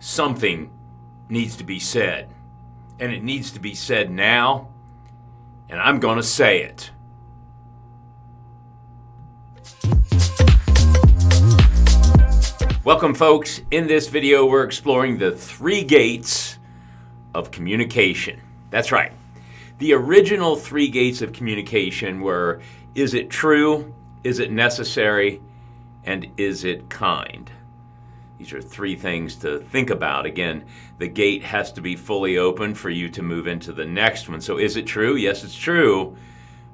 something needs to be said. And it needs to be said now, and I'm going to say it. Welcome, folks. In this video, we're exploring the 3 gates of communication. That's right. The original 3 gates of communication were, is it true, is it necessary, and is it kind? These are 3 things to think about. Again, the gate has to be fully open for you to move into the next one. So is it true? Yes, it's true.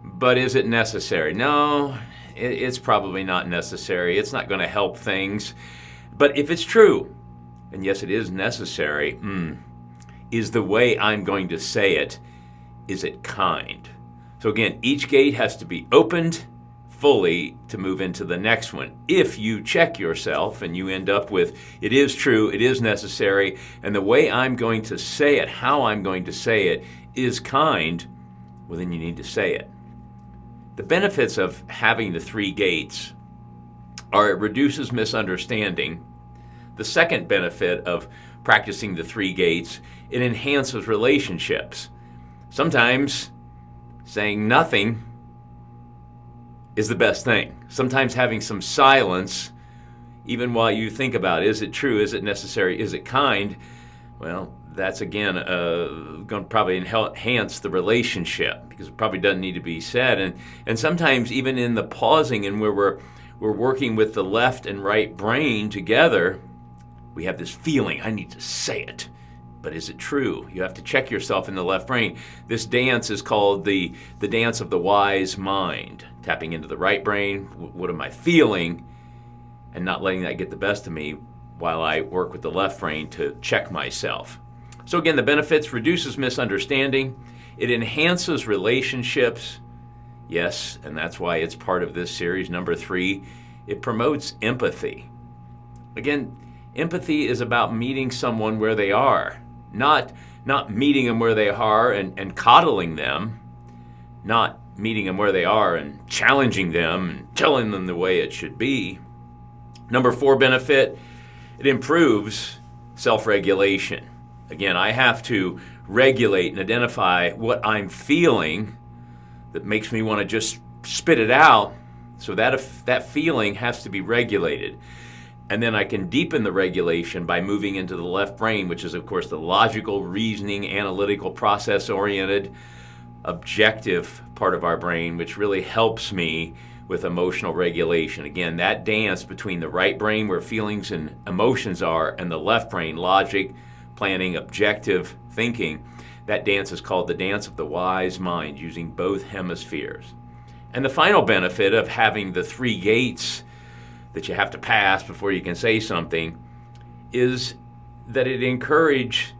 But is it necessary? No, it's probably not necessary. It's not going to help things. But if it's true, and yes, it is necessary, is the way I'm going to say it, is it kind? So again, each gate has to be opened fully to move into the next one. If you check yourself and you end up with, it is true, it is necessary, and the way I'm going to say it, how I'm going to say it, is kind, well, then you need to say it. The benefits of having the 3 gates are it reduces misunderstanding. The second benefit of practicing the 3 gates, it enhances relationships. Sometimes saying nothing is the best thing. Sometimes having some silence, even while you think about, is it true, is it necessary, is it kind, well, that's again going to probably enhance the relationship because it probably doesn't need to be said. And sometimes even in the pausing and where we're working with the left and right brain together, we have this feeling, I need to say it. But is it true? You have to check yourself in the left brain. This dance is called the dance of the wise mind. Tapping into the right brain, what am I feeling? And not letting that get the best of me while I work with the left brain to check myself. So again, the benefits: reduces misunderstanding. It enhances relationships. Yes, and that's why it's part of this series. Number 3, it promotes empathy. Again, empathy is about meeting someone where they are. Not meeting them where they are and coddling them. Not meeting them where they are and challenging them and telling them the way it should be. Number 4 benefit, it improves self-regulation. Again, I have to regulate and identify what I'm feeling that makes me want to just spit it out. So that feeling has to be regulated. And then I can deepen the regulation by moving into the left brain, which is, of course, the logical, reasoning, analytical, process-oriented, objective part of our brain, which really helps me with emotional regulation. Again, that dance between the right brain, where feelings and emotions are, and the left brain, logic, planning, objective thinking, that dance is called the dance of the wise mind, using both hemispheres. And the final benefit of having the 3 gates that you have to pass before you can say something is that it encourages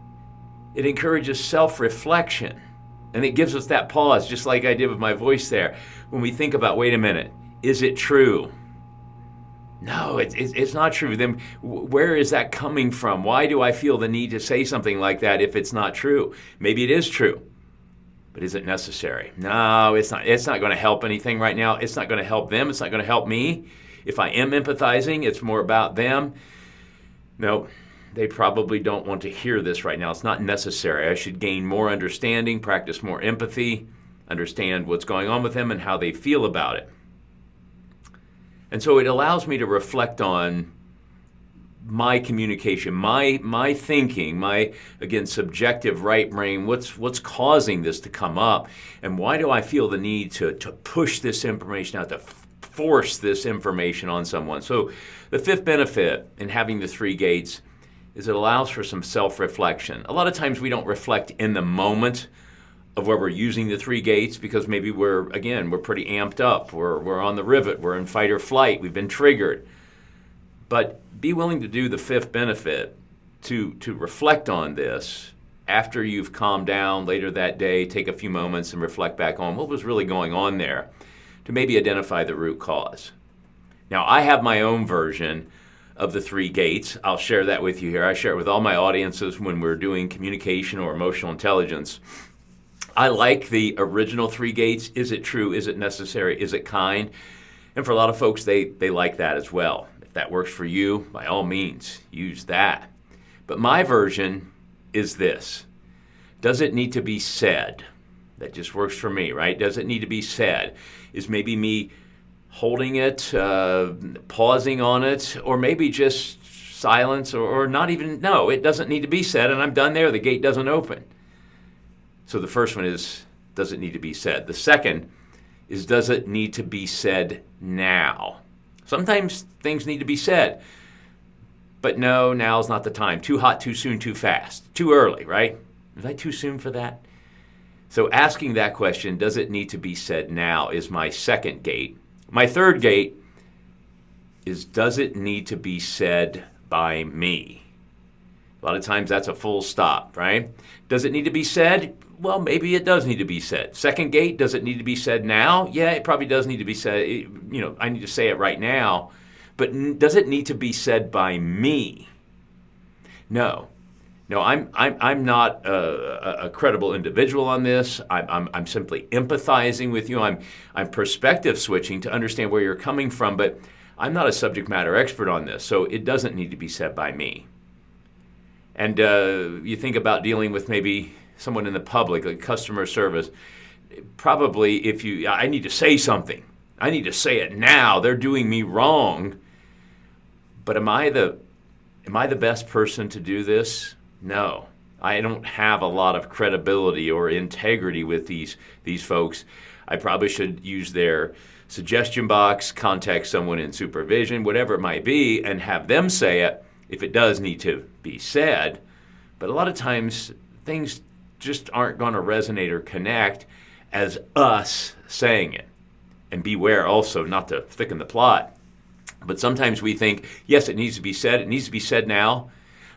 self-reflection. And it gives us that pause, just like I did with my voice there, when we think about, wait a minute, is it true? No, it's not true. Then where is that coming from? Why do I feel the need to say something like that if it's not true? Maybe it is true, but is it necessary? No, it's not. It's not going to help anything right now. It's not going to help them. It's not going to help me. If I am empathizing, it's more about them. No, they probably don't want to hear this right now. It's not necessary. I should gain more understanding, practice more empathy, understand what's going on with them and how they feel about it. And so it allows me to reflect on my communication, my thinking, my, again, subjective right brain. What's causing this to come up? And why do I feel the need to push this information out, to force this information on someone? So the 5th benefit in having the 3 gates is it allows for some self-reflection. A lot of times we don't reflect in the moment of where we're using the 3 gates because maybe we're pretty amped up. We're on the rivet. We're in fight or flight. We've been triggered. But be willing to do the 5th benefit to reflect on this after you've calmed down later that day. Take a few moments and reflect back on what was really going on there to maybe identify the root cause. Now, I have my own version of the 3 gates. I'll share that with you here. I share it with all my audiences when we're doing communication or emotional intelligence. I like the original 3 gates. Is it true? Is it necessary? Is it kind? And for a lot of folks, they like that as well. If that works for you, by all means, use that. But my version is this. Does it need to be said? That just works for me, right? Does it need to be said? Is maybe me holding it, pausing on it, or maybe just silence, or not even, no, it doesn't need to be said, and I'm done there. The gate doesn't open. So the first one is, does it need to be said? The second is, does it need to be said now? Sometimes things need to be said, but no, now's not the time. Too hot, too soon, too fast, too early, right? Is I too soon for that? So asking that question, does it need to be said now, is my second gate. My third gate is, does it need to be said by me? A lot of times that's a full stop, right? Does it need to be said? Well, maybe it does need to be said. Second gate, does it need to be said now? Yeah, it probably does need to be said. I need to say it right now. But does it need to be said by me? No. No, I'm not a credible individual on this. I'm simply empathizing with you. I'm perspective switching to understand where you're coming from, but I'm not a subject matter expert on this, so it doesn't need to be said by me. And you think about dealing with maybe someone in the public, like customer service. Probably I need to say something. I need to say it now. They're doing me wrong. But am I the best person to do this? No. I don't have a lot of credibility or integrity with these folks. I probably should use their suggestion box, contact someone in supervision, whatever it might be, and have them say it if it does need to be said. But a lot of times things just aren't going to resonate or connect as us saying it. And beware also not to thicken the plot. But sometimes we think, yes, it needs to be said. It needs to be said now.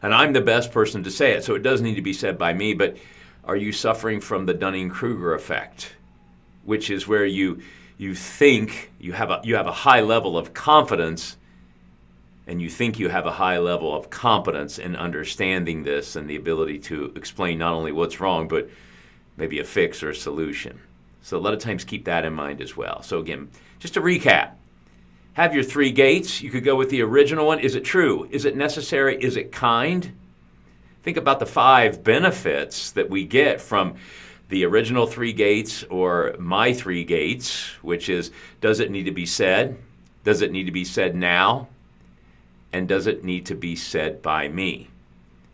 And I'm the best person to say it, so it does need to be said by me. But are you suffering from the Dunning-Kruger effect, which is where you think you have a high level of confidence, and you think you have a high level of competence in understanding this and the ability to explain not only what's wrong, but maybe a fix or a solution. So a lot of times keep that in mind as well. So again, just to recap, have your three gates. You could go with the original one. Is it true? Is it necessary? Is it kind? Think about the 5 benefits that we get from the original 3 gates or my 3 gates, which is, does it need to be said? Does it need to be said now? And does it need to be said by me?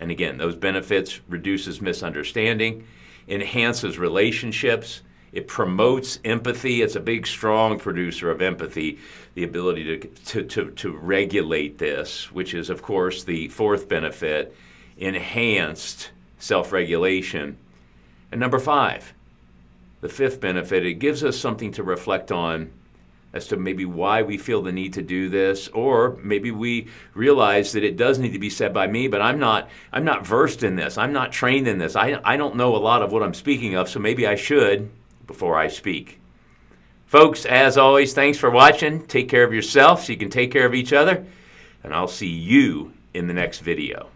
And again, those benefits reduces misunderstanding, enhances relationships, it promotes empathy. It's a big, strong producer of empathy, the ability to regulate this, which is, of course, the 4th benefit, enhanced self-regulation. And number 5, the 5th benefit, it gives us something to reflect on as to maybe why we feel the need to do this, or maybe we realize that it does need to be said by me, but I'm not versed in this. I'm not trained in this. I don't know a lot of what I'm speaking of, so maybe I should before I speak. Folks, as always, thanks for watching. Take care of yourself so you can take care of each other, and I'll see you in the next video.